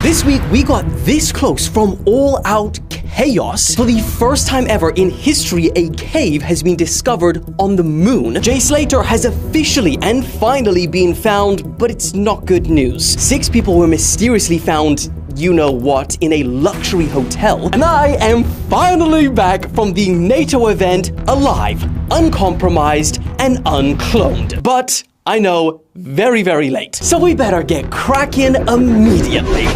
This week, we got this close from all-out chaos. For the first time ever in history, a cave has been discovered on the moon. Jay Slater has officially and finally been found, but it's not good news. 6 people were mysteriously found, you know what, in a luxury hotel. And I am finally back from the NATO event alive, uncompromised, and uncloned. But I know, very, very late. So we better get cracking immediately.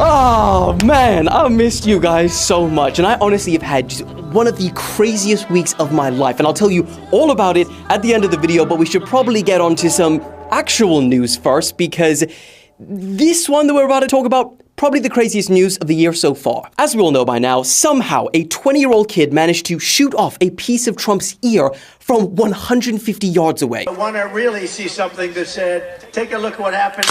Oh man, I missed you guys so much, and I honestly have had just one of the craziest weeks of my life, and I'll tell you all about it at the end of the video, but we should probably get on to some actual news first, because this one that we're about to talk about, probably the craziest news of the year so far. As we all know by now, somehow a 20-year-old kid managed to shoot off a piece of Trump's ear from 150 yards away. I want to really see something that said, take a look at what happened.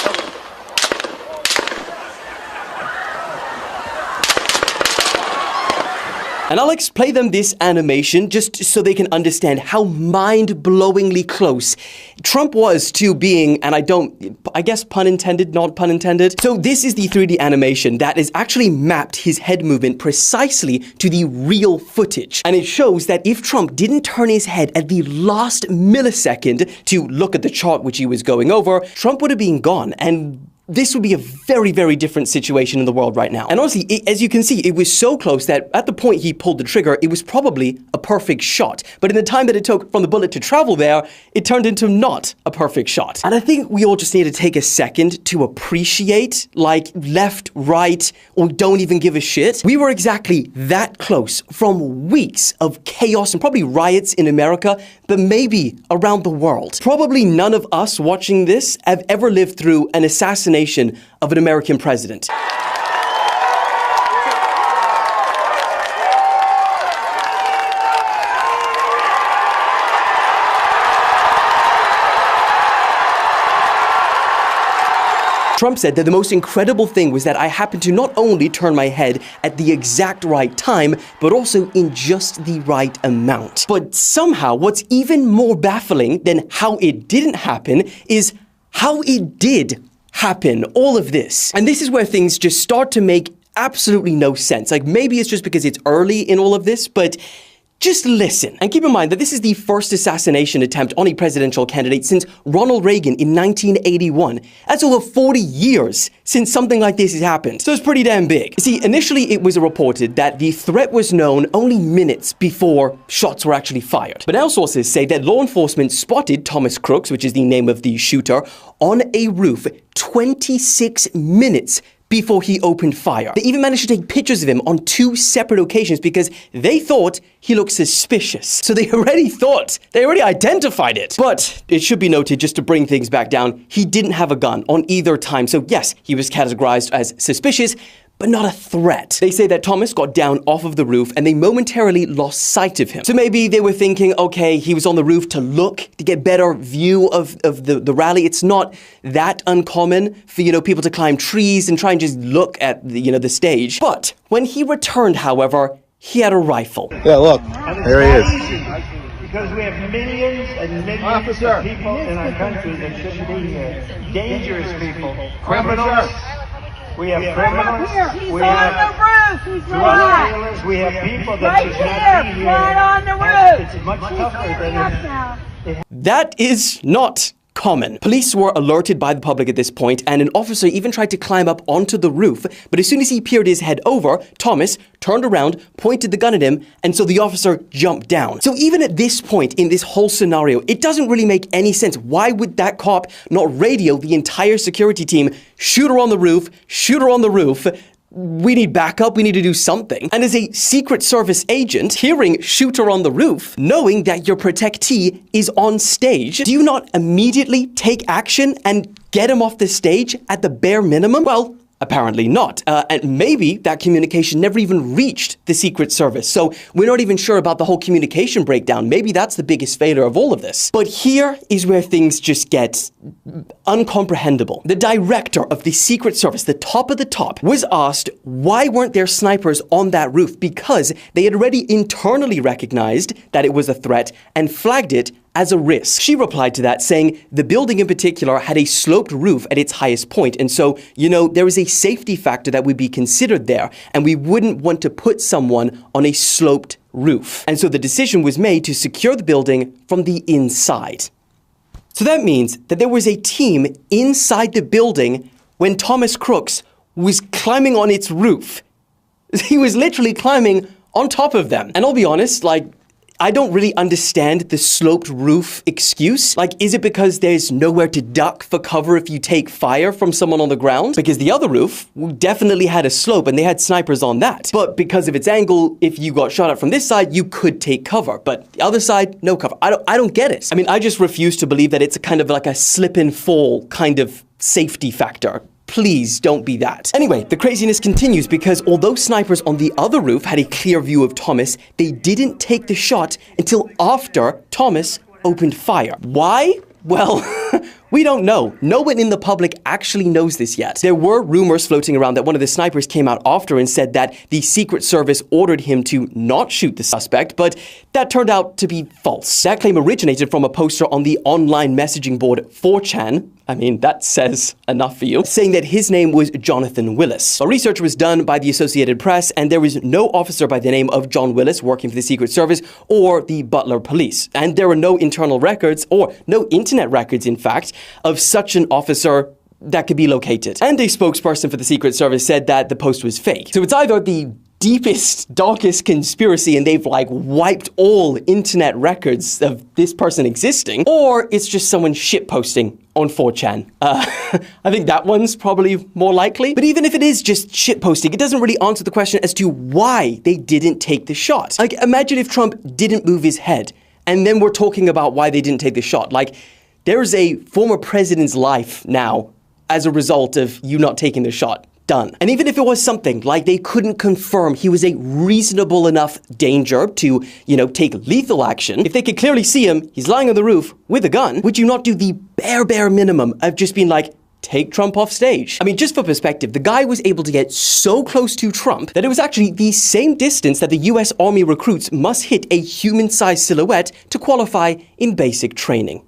And I'll play them this animation just so they can understand how mind-blowingly close Trump was to being, and I guess pun intended, not pun intended. So this is the 3D animation that has actually mapped his head movement precisely to the real footage. And it shows that if Trump didn't turn his head at the last millisecond to look at the chart which he was going over, Trump would have been gone, and this would be a very, very different situation in the world right now. And honestly, as you can see, it was so close that at the point he pulled the trigger, it was probably a perfect shot. But in the time that it took from the bullet to travel there, it turned into not a perfect shot. And I think we all just need to take a second to appreciate, like, left, right, or don't even give a shit. We were exactly that close from weeks of chaos and probably riots in America, but maybe around the world. Probably none of us watching this have ever lived through an assassination of an American president. Trump said that the most incredible thing was that I happened to not only turn my head at the exact right time, but also in just the right amount. But somehow, what's even more baffling than how it didn't happen is how it did happen, all of this. And this is where things just start to make absolutely no sense. Like, maybe it's just because it's early in all of this, but just listen. And keep in mind that this is the first assassination attempt on a presidential candidate since Ronald Reagan in 1981. That's over 40 years since something like this has happened. So it's pretty damn big. You see, initially it was reported that the threat was known only minutes before shots were actually fired. But now sources say that law enforcement spotted Thomas Crooks, which is the name of the shooter, on a roof 26 minutes before he opened fire. They even managed to take pictures of him on 2 separate occasions because they thought he looked suspicious. So they already identified it. But it should be noted, just to bring things back down, he didn't have a gun on either time. So yes, he was categorized as suspicious, but not a threat. They say that Thomas got down off of the roof and they momentarily lost sight of him. So maybe they were thinking, okay, he was on the roof to look, to get better view of the rally. It's not that uncommon for, people to climb trees and try and just look at the stage. But when he returned, however, he had a rifle. Yeah, look, there he is. Because we have millions and millions of people in our country that shouldn't be here. Dangerous people, criminals. We have criminals, we have drug dealers, we have people that should not be here. Right on the roof. It's much tougher than That is not common. Police were alerted by the public at this point, and an officer even tried to climb up onto the roof, but as soon as he peered his head over, Thomas turned around, pointed the gun at him, and so the officer jumped down. So even at this point in this whole scenario, it doesn't really make any sense. Why would that cop not radio the entire security team, shooter on the roof, shooter on the roof, we need backup, we need to do something. And as a Secret Service agent, hearing shooter on the roof, knowing that your protectee is on stage, do you not immediately take action and get him off the stage at the bare minimum? Well, apparently not. And maybe that communication never even reached the Secret Service. So we're not even sure about the whole communication breakdown. Maybe that's the biggest failure of all of this. But here is where things just get uncomprehendable. The director of the Secret Service, the top of the top, was asked why weren't there snipers on that roof, because they had already internally recognized that it was a threat and flagged it as a risk. She replied to that saying the building in particular had a sloped roof at its highest point, and so, there is a safety factor that would be considered there, and we wouldn't want to put someone on a sloped roof. And so the decision was made to secure the building from the inside. So that means that there was a team inside the building when Thomas Crooks was climbing on its roof. He was literally climbing on top of them. And I'll be honest, I don't really understand the sloped roof excuse. Is it because there's nowhere to duck for cover if you take fire from someone on the ground? Because the other roof definitely had a slope and they had snipers on that. But because of its angle, if you got shot at from this side, you could take cover. But the other side, no cover. I don't get it. I mean, I just refuse to believe that it's a kind of like a slip and fall kind of safety factor. Please don't be that. Anyway, the craziness continues because although snipers on the other roof had a clear view of Thomas, they didn't take the shot until after Thomas opened fire. Why? Well, we don't know. No one in the public actually knows this yet. There were rumors floating around that one of the snipers came out after and said that the Secret Service ordered him to not shoot the suspect, but that turned out to be false. That claim originated from a poster on the online messaging board 4chan. I mean, that says enough for you, saying that his name was Jonathan Willis. Research was done by the Associated Press, and there was no officer by the name of John Willis working for the Secret Service or the Butler Police. And there were no internal records, or no internet records, in fact, of such an officer that could be located. And a spokesperson for the Secret Service said that the post was fake. So it's either the deepest, darkest conspiracy and they've wiped all internet records of this person existing, or it's just someone shitposting on 4chan. I think that one's probably more likely. But even if it is just shitposting, it doesn't really answer the question as to why they didn't take the shot. Imagine if Trump didn't move his head, and then we're talking about why they didn't take the shot. There's a former president's life now as a result of you not taking the shot. Done. And even if it was something they couldn't confirm he was a reasonable enough danger to, take lethal action, if they could clearly see him, he's lying on the roof with a gun, would you not do the bare minimum of just being take Trump off stage? I mean, just for perspective, the guy was able to get so close to Trump that it was actually the same distance that the US Army recruits must hit a human-sized silhouette to qualify in basic training.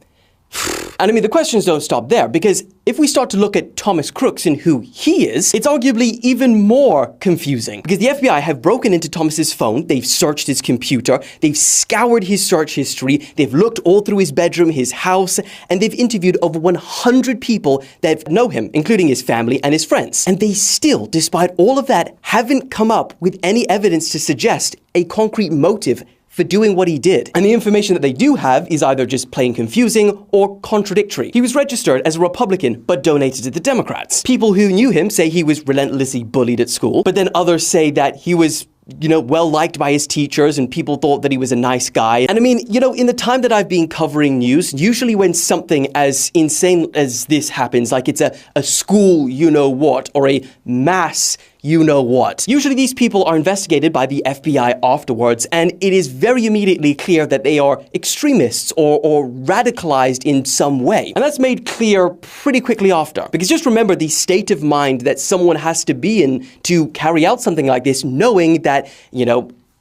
And I mean, the questions don't stop there, because if we start to look at Thomas Crooks and who he is, it's arguably even more confusing. Because the FBI have broken into Thomas's phone, they've searched his computer, they've scoured his search history, they've looked all through his bedroom, his house, and they've interviewed over 100 people that know him, including his family and his friends. And they still, despite all of that, haven't come up with any evidence to suggest a concrete motive for doing what he did. And the information that they do have is either just plain confusing or contradictory. He was registered as a Republican, but donated to the Democrats. People who knew him say he was relentlessly bullied at school, but then others say that he was well liked by his teachers and people thought that he was a nice guy. And I mean, in the time that I've been covering news, usually when something as insane as this happens, it's a school what, or a mass what, usually these people are investigated by the FBI afterwards, and it is very immediately clear that they are extremists or radicalized in some way. And that's made clear pretty quickly after. Because just remember the state of mind that someone has to be in to carry out something like this, knowing that,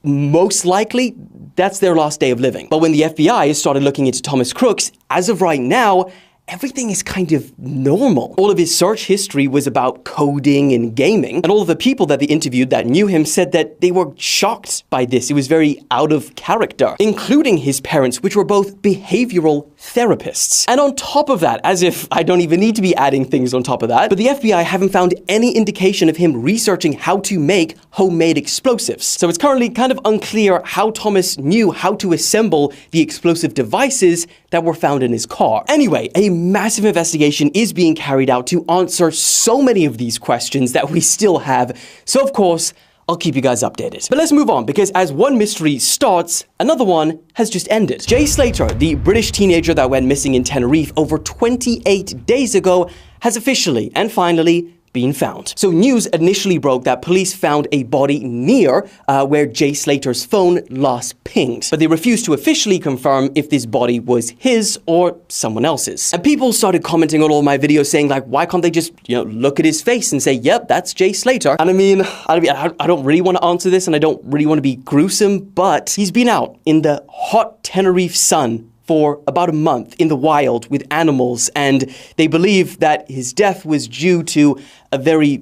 most likely that's their last day of living. But when the FBI has started looking into Thomas Crooks, as of right now, everything is kind of normal. All of his search history was about coding and gaming, and all of the people that they interviewed that knew him said that they were shocked by this. It was very out of character, including his parents, which were both behavioral therapists. And on top of that, as if I don't even need to be adding things on top of that, but the FBI haven't found any indication of him researching how to make homemade explosives. So it's currently kind of unclear how Thomas knew how to assemble the explosive devices that were found in his car. Anyway, a massive investigation is being carried out to answer so many of these questions that we still have. So of course, I'll keep you guys updated. But let's move on, because as one mystery starts, another one has just ended. Jay Slater, the British teenager that went missing in Tenerife over 28 days ago, has officially and finally been found. So news initially broke that police found a body near where Jay Slater's phone last pinged, but they refused to officially confirm if this body was his or someone else's. And people started commenting on all my videos saying why can't they just, look at his face and say, yep, that's Jay Slater. And I mean, I don't really want to answer this and I don't really want to be gruesome, but he's been out in the hot Tenerife sun for about a month in the wild with animals, and they believe that his death was due to a very,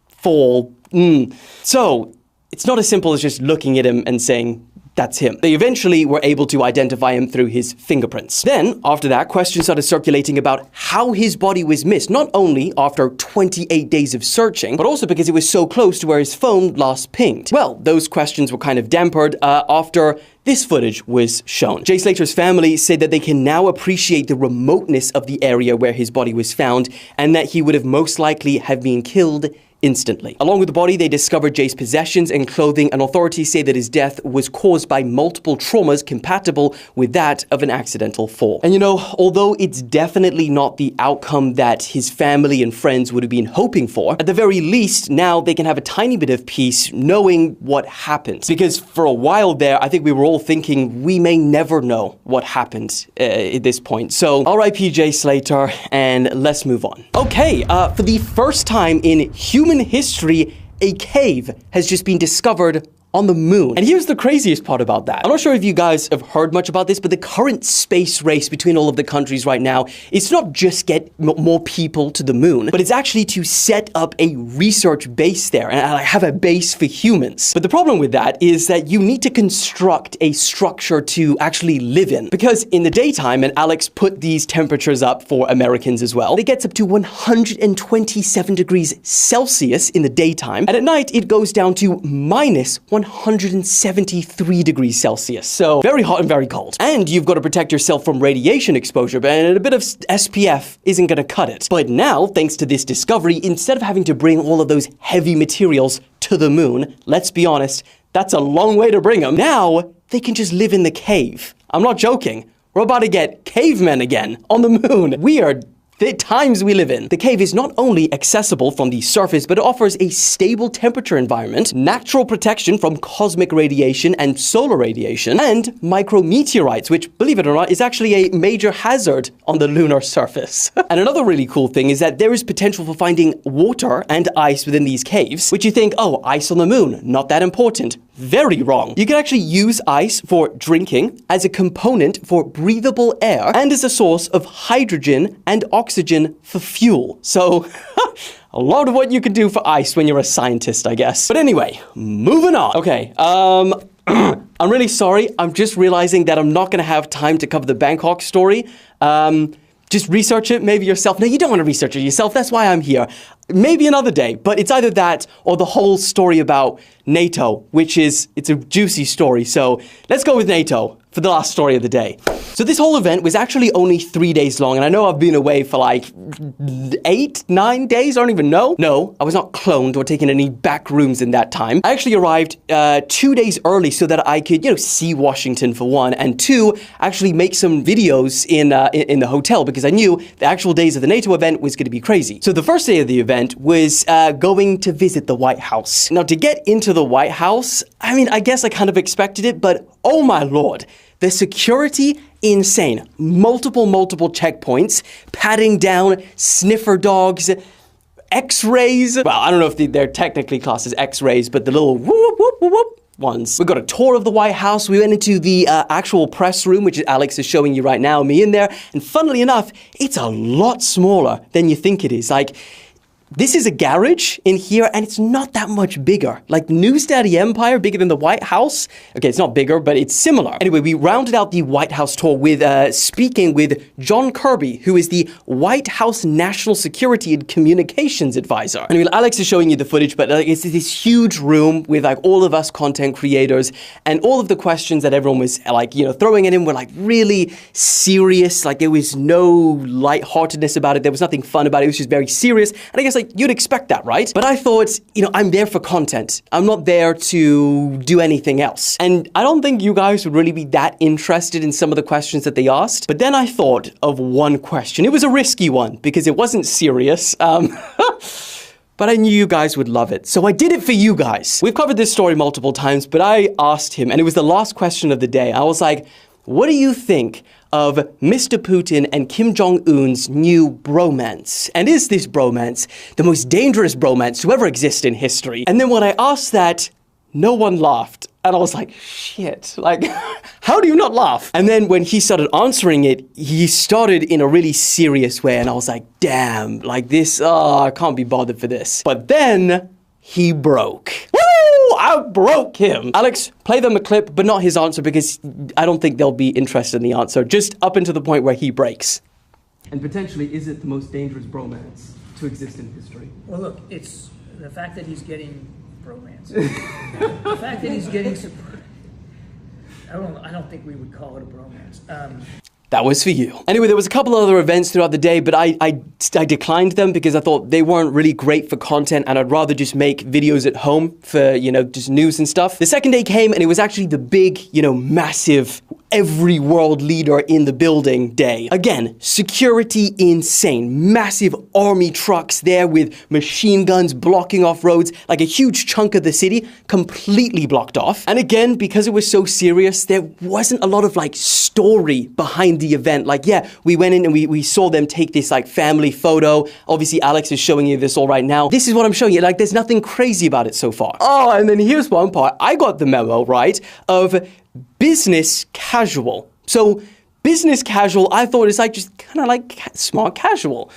fall. So, it's not as simple as just looking at him and saying, that's him. They eventually were able to identify him through his fingerprints. Then, after that, questions started circulating about how his body was missed, not only after 28 days of searching, but also because it was so close to where his phone last pinged. Well, those questions were kind of dampened after this footage was shown. Jay Slater's family said that they can now appreciate the remoteness of the area where his body was found, and that he would have most likely have been killed instantly. Along with the body, they discovered Jay's possessions and clothing, and authorities say that his death was caused by multiple traumas compatible with that of an accidental fall. And although it's definitely not the outcome that his family and friends would have been hoping for, at the very least, now they can have a tiny bit of peace knowing what happened. Because for a while there, I think we were all thinking we may never know what happened at this point. So, R.I.P. Jay Slater, and let's move on. Okay, for the first time in human history, a cave has just been discovered on the moon. And here's the craziest part about that. I'm not sure if you guys have heard much about this, but the current space race between all of the countries right now, it's not just get more people to the moon, but it's actually to set up a research base there and have a base for humans. But the problem with that is that you need to construct a structure to actually live in. Because in the daytime, and Alex put these temperatures up for Americans as well, it gets up to 127 degrees Celsius in the daytime, and at night it goes down to minus 173 degrees Celsius. So very hot and very cold. And you've got to protect yourself from radiation exposure, and a bit of SPF isn't going to cut it. But now, thanks to this discovery, instead of having to bring all of those heavy materials to the moon, let's be honest, that's a long way to bring them. Now, they can just live in the cave. I'm not joking. We're about to get cavemen again on the moon. Weird. The times we live in. The cave is not only accessible from the surface, but it offers a stable temperature environment, natural protection from cosmic radiation and solar radiation, and micrometeorites, which, believe it or not, is actually a major hazard on the lunar surface. And another really cool thing is that there is potential for finding water and ice within these caves, which you think, oh, ice on the moon, not that important. Very wrong. You can actually use ice for drinking, as a component for breathable air, and as a source of hydrogen and oxygen for fuel. So, a lot of what you can do for ice when you're a scientist, I guess. But anyway, moving on. Okay, I'm really sorry. I'm just realizing that I'm not going to have time to cover the Bangkok story. Just research it, maybe yourself. No, you don't want to research it yourself. That's why I'm here. Maybe another day, but it's either that or the whole story about NATO, it's a juicy story. So let's go with NATO for the last story of the day. So this whole event was actually only 3 days long, and I know I've been away for like 8, 9 days, I don't even know. No, I was not cloned or taking any back rooms in that time. I actually arrived 2 days early so that I could, see Washington for one, and two, actually make some videos in the hotel, because I knew the actual days of the NATO event was going to be crazy. So the first day of the event was going to visit the White House. Now, to get into the White House, I guess I kind of expected it, but oh my lord, the security, insane. Multiple checkpoints, patting down, sniffer dogs, X-rays. Well, I don't know if they're technically classed as X-rays, but the little whoop, whoop, whoop, whoop ones. We got a tour of the White House. We went into the actual press room, which Alex is showing you right now, me in there. And funnily enough, it's a lot smaller than you think it is. Like, this is a garage in here, and it's not that much bigger. Like, New Steady Empire, bigger than the White House. Okay, it's not bigger, but it's similar. Anyway, we rounded out the White House tour with speaking with John Kirby, who is the White House National Security and Communications Advisor. Anyway, Alex is showing you the footage, but it's this huge room with all of us content creators, and all of the questions that everyone was throwing at him were really serious. Like, there was no lightheartedness about it. There was nothing fun about it. It was just very serious. And I guess you'd expect that, right? But I thought, I'm there for content. I'm not there to do anything else. And I don't think you guys would really be that interested in some of the questions that they asked. But then I thought of one question. It was a risky one because it wasn't serious. But I knew you guys would love it. So I did it for you guys. We've covered this story multiple times, but I asked him, and it was the last question of the day. I was like, what do you think of Mr. Putin and Kim Jong-un's new bromance? And is this bromance the most dangerous bromance to ever exist in history? And then when I asked that, no one laughed. And I was like, shit, like, how do you not laugh? And then when he started answering it, he started in a really serious way. And I was like, damn, like this, I can't be bothered for this. But then he broke. Woo! I broke him. Alex, play them a clip, but not his answer, because I don't think they'll be interested in the answer. Just up until the point where he breaks. And potentially, is it the most dangerous bromance to exist in history? Well, look, it's the fact that he's getting bromance. The fact that he's getting support. I don't think we would call it a bromance. That was for you. Anyway, there was a couple other events throughout the day, but I declined them because I thought they weren't really great for content, and I'd rather just make videos at home for, you know, just news and stuff. The second day came, and it was actually the big, you know, massive, every world leader in the building day. Again, security insane. Massive army trucks there with machine guns blocking off roads, like a huge chunk of the city completely blocked off. And again, because it was so serious, there wasn't a lot of like story behind the event. Like, yeah, we went in and we saw them take this like family photo. Obviously, Alex is showing you this all right now. This is what I'm showing you. Like, there's nothing crazy about it so far. Oh, and then here's one part. I got the memo, right, of business casual. So business casual, I thought is like just kind of like smart casual.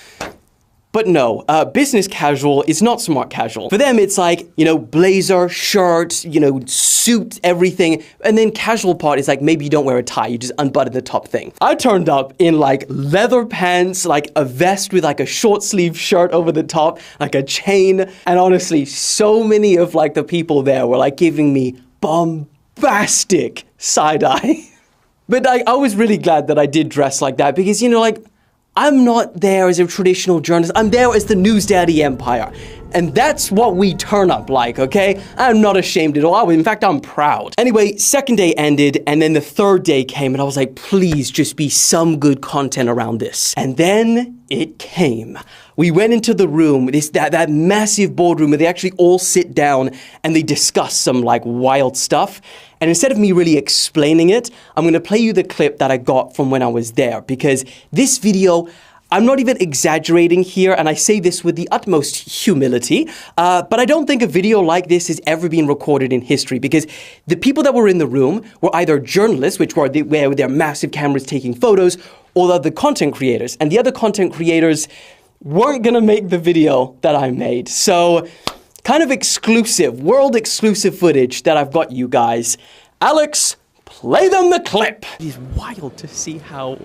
But no, business casual is not smart casual. For them, it's like, you know, blazer, shirt, you know, suit, everything. And then casual part is like, maybe you don't wear a tie, you just unbutton the top thing. I turned up in like leather pants, like a vest with like a short sleeve shirt over the top, like a chain. And honestly, so many of like the people there were like giving me bombastic side eye. But I was really glad that I did dress like that because, you know, like, I'm not there as a traditional journalist. I'm there as the News Daddy Empire. And that's what we turn up like, okay? I'm not ashamed at all. In fact, I'm proud. Anyway, second day ended, and then the third day came, and I was like, please just be some good content around this. And then it came. We went into the room, that massive boardroom where they actually all sit down and they discuss some like wild stuff. And instead of me really explaining it, I'm gonna play you the clip that I got from when I was there, because this video, I'm not even exaggerating here, and I say this with the utmost humility, but I don't think a video like this has ever been recorded in history, because the people that were in the room were either journalists, which were where with their massive cameras taking photos, or the content creators. And the other content creators weren't gonna make the video that I made. So, kind of exclusive, world exclusive footage that I've got you guys. Alex, play them the clip. It's wild to see how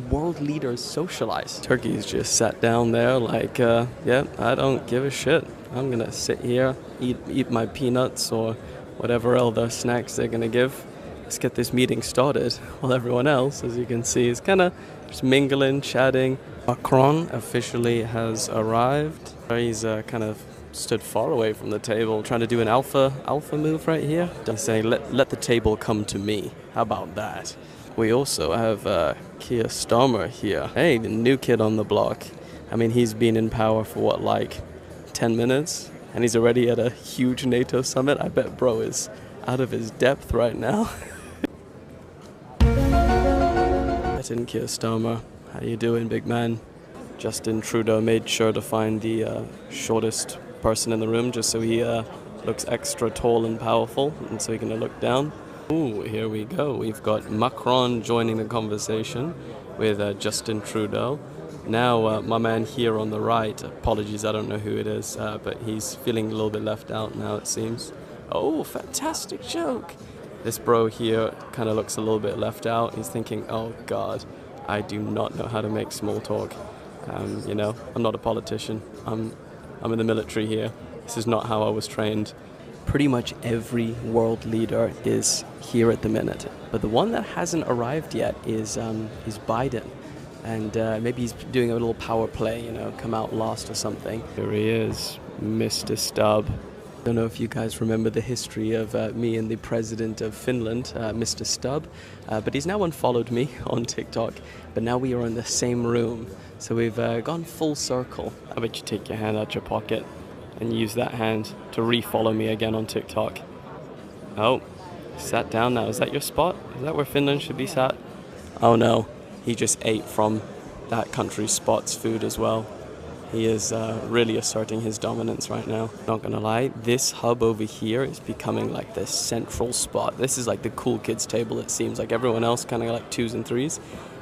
world leaders socialize. Turkey's just sat down there like, yeah, I don't give a shit. I'm gonna sit here, eat my peanuts or whatever other snacks they're gonna give. Let's get this meeting started. While everyone else, as you can see, is kind of just mingling, chatting. Macron officially has arrived. He's kind of stood far away from the table, trying to do an alpha move right here. Saying, let the table come to me. How about that? We also have Keir Starmer here. Hey, the new kid on the block. I mean, he's been in power for what, like 10 minutes? And he's already at a huge NATO summit. I bet bro is out of his depth right now. Martin Keir Starmer, how you doing, big man? Justin Trudeau made sure to find the shortest person in the room just so he looks extra tall and powerful, and so he can look down. Ooh, here we go. We've got Macron joining the conversation with Justin Trudeau. Now, my man here on the right, apologies, I don't know who it is, but he's feeling a little bit left out now, it seems. Oh, fantastic joke. This bro here kind of looks a little bit left out. He's thinking, oh God, I do not know how to make small talk. You know, I'm not a politician. I'm in the military here. This is not how I was trained. Pretty much every world leader is here at the minute, but the one that hasn't arrived yet is Biden, and maybe he's doing a little power play, you know, come out last or something. Here he is, Mr. Stubb. I don't know if you guys remember the history of me and the president of Finland, Mr. Stubb, but he's now unfollowed me on TikTok, but now we are in the same room, so we've gone full circle. I bet you take your hand out your pocket and use that hand to re-follow me again on TikTok. Oh, sat down now. Is that your spot? Is that where Finland should be sat? Oh no, he just ate from that country's spot's food as well. He is really asserting his dominance right now. Not gonna lie, this hub over here is becoming like the central spot. This is like the cool kids table, it seems. Like everyone else kind of like 2s and 3s.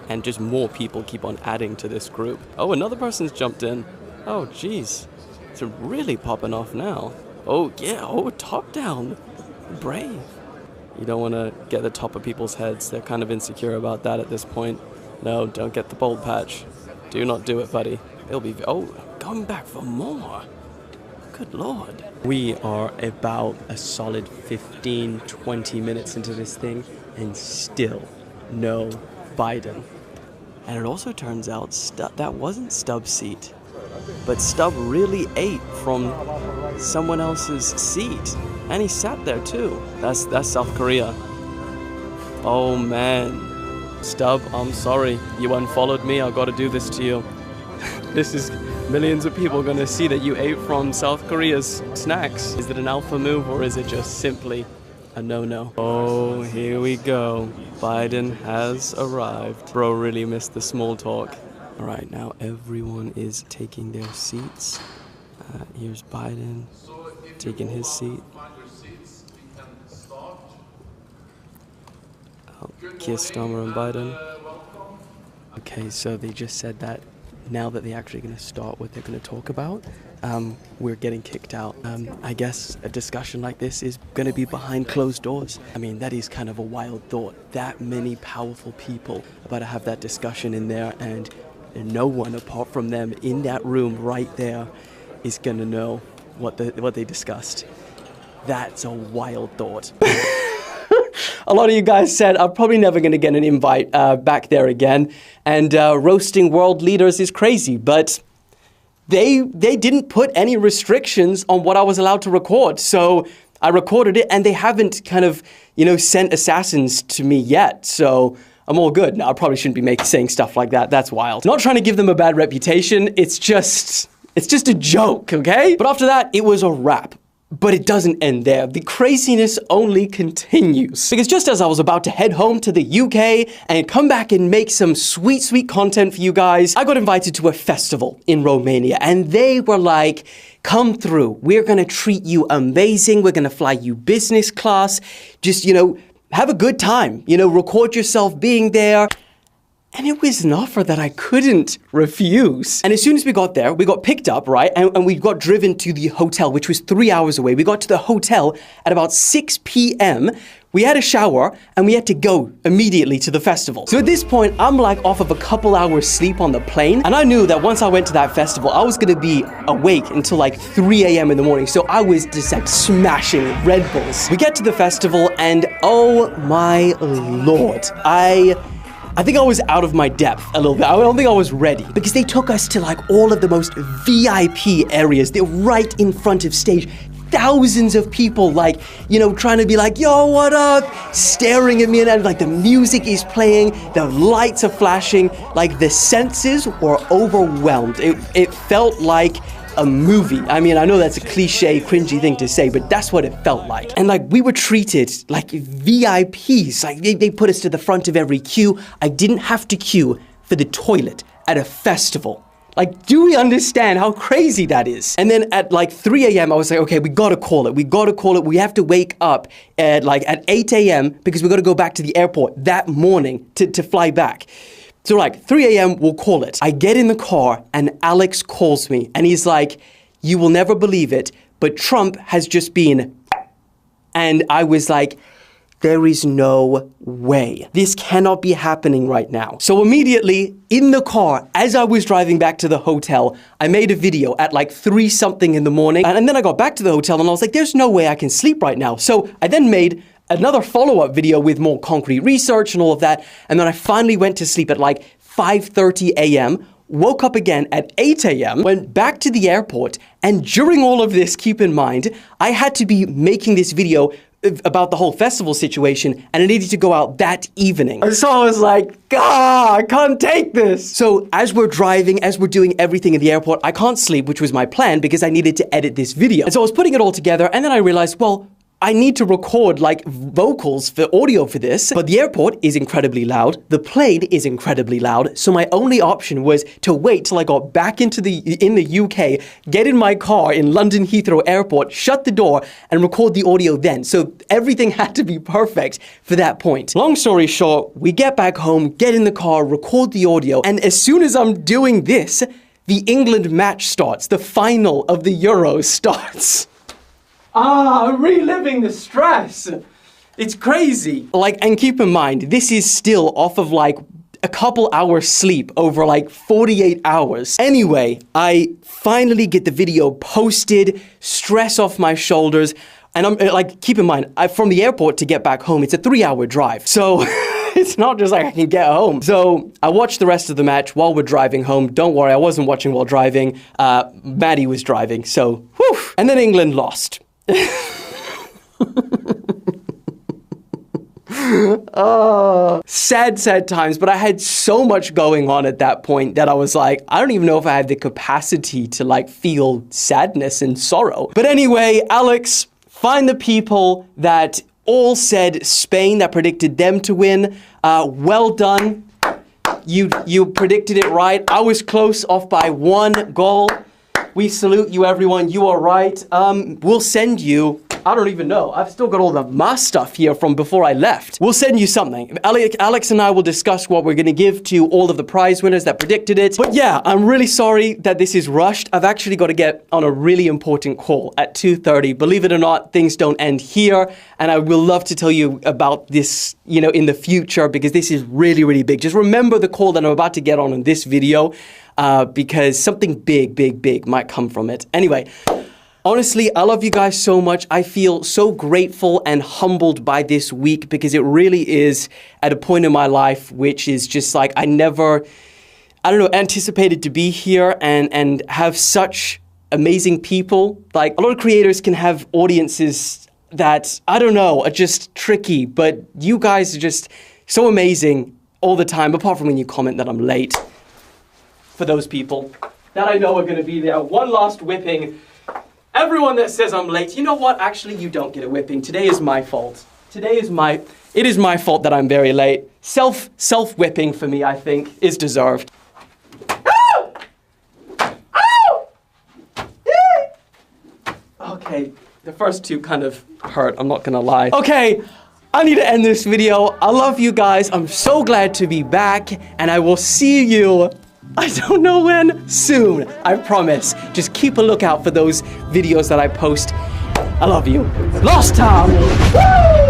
And just more people keep on adding to this group. Oh, another person's jumped in. Oh, jeez. It's really popping off now. Oh, yeah. Oh, top down. Brave. You don't want to get the top of people's heads. They're kind of insecure about that at this point. No, don't get the bold patch. Do not do it, buddy. It'll be... Oh, going back for more. Good Lord. We are about a solid 15, 20 minutes into this thing, and still no Biden. And it also turns out that wasn't Stubb's seat. But Stubb really ate from someone else's seat. And he sat there too. That's South Korea. Oh man. Stubb, I'm sorry. You unfollowed me. I gotta do this to you. This is millions of people gonna see that you ate from South Korea's snacks. Is it an alpha move or is it just simply a no-no? Oh, here we go. Biden has arrived. Bro really missed the small talk. All right, now everyone is taking their seats. Here's Biden taking his seat. Oh, Keir Starmer and Biden. Okay, so they just said that now that they're actually going to start what they're going to talk about, we're getting kicked out. I guess a discussion like this is going to be behind closed doors. I mean, that is kind of a wild thought. That many powerful people about to have that discussion in there, and no one apart from them in that room right there is going to know what they discussed. That's a wild thought. A lot of you guys said I'm probably never going to get an invite back there again, and roasting world leaders is crazy, but they didn't put any restrictions on what I was allowed to record, so I recorded it, and they haven't kind of, sent assassins to me yet, so I'm all good. Now, I probably shouldn't be saying stuff like that. That's wild. Not trying to give them a bad reputation, it's just a joke, okay? But after that, it was a wrap. But it doesn't end there. The craziness only continues. Because just as I was about to head home to the UK and come back and make some sweet, sweet content for you guys, I got invited to a festival in Romania. And they were like, come through. We're gonna treat you amazing. We're gonna fly you business class. Just, have a good time. Record yourself being there. And it was an offer that I couldn't refuse. And as soon as we got there, we got picked up, right? And we got driven to the hotel, which was 3 hours away. We got to the hotel at about 6 p.m. We had a shower and we had to go immediately to the festival. So at this point, I'm like off of a couple hours sleep on the plane. And I knew that once I went to that festival, I was gonna be awake until like 3 a.m. in the morning. So I was just like smashing Red Bulls. We get to the festival and oh my Lord, I think I was out of my depth a little bit. I don't think I was ready because they took us to like all of the most VIP areas. They're right in front of stage. Thousands of people like, trying to be like, yo, what up? Staring at me and like the music is playing, the lights are flashing, like the senses were overwhelmed. It felt like a movie. I mean, I know that's a cliche, cringy thing to say, but that's what it felt like. And like we were treated like VIPs. Like they put us to the front of every queue. I didn't have to queue for the toilet at a festival. Like, do we understand how crazy that is? And then at like 3 a.m., I was like, okay, we gotta call it. We have to wake up at 8 a.m. because we gotta go back to the airport that morning to fly back. So like 3 a.m., we'll call it. I get in the car and Alex calls me and he's like, you will never believe it, but Trump has just been... And I was like, there is no way. This cannot be happening right now. So immediately in the car, as I was driving back to the hotel, I made a video at like 3-something in the morning. And then I got back to the hotel and I was like, there's no way I can sleep right now. So I then made another follow-up video with more concrete research and all of that. And then I finally went to sleep at like 5:30 a.m., woke up again at 8 a.m., went back to the airport. And during all of this, keep in mind, I had to be making this video about the whole festival situation, and it needed to go out that evening. So I was like, I can't take this. So as we're driving, as we're doing everything in the airport, I can't sleep, which was my plan because I needed to edit this video. And so I was putting it all together, and then I realized, well, I need to record like vocals for audio for this, but the airport is incredibly loud. The plane is incredibly loud. So my only option was to wait till I got back in the UK, get in my car in London Heathrow Airport, shut the door and record the audio then. So everything had to be perfect for that point. Long story short, we get back home, get in the car, record the audio. And as soon as I'm doing this, the England match starts. The final of the Euros starts. I'm reliving the stress. It's crazy. Like, and keep in mind, this is still off of like a couple hours sleep over like 48 hours. Anyway, I finally get the video posted, stress off my shoulders, and I'm like, keep in mind, from the airport to get back home, it's a 3-hour drive. So it's not just like I can get home. So I watched the rest of the match while we're driving home. Don't worry, I wasn't watching while driving. Maddie was driving, so whew. And then England lost. Sad times, but I had so much going on at that point that I was like, I don't even know if I had the capacity to like feel sadness and sorrow. But anyway, Alex, find the people that all said Spain, that predicted them to win. Well done. You predicted it right. I was close, off by 1 goal. We salute you, everyone. You are right. We'll send you, I don't even know. I've still got all the mask stuff here from before I left. We'll send you something. Alex and I will discuss what we're going to give to all of the prize winners that predicted it. But yeah, I'm really sorry that this is rushed. I've actually got to get on a really important call at 2:30. Believe it or not, things don't end here. And I will love to tell you about this, you know, in the future, because this is really, really big. Just remember the call that I'm about to get on in this video. Because something big might come from it. Anyway, honestly, I love you guys so much. I feel so grateful and humbled by this week because it really is at a point in my life which is just like I never, anticipated to be here and have such amazing people. Like a lot of creators can have audiences that, are just tricky, but you guys are just so amazing all the time, apart from when you comment that I'm late. For those people that I know are going to be there. One last whipping. Everyone that says I'm late, you know what? Actually, you don't get a whipping. Today is my fault. It is my fault that I'm very late. Self-whipping for me, I think, is deserved. Ow! Ow! Okay, the first two kind of hurt, I'm not gonna lie. Okay, I need to end this video. I love you guys. I'm so glad to be back, and I will see you, I don't know when, soon, I promise. Just keep a lookout for those videos that I post. I love you. Lost time! Woo!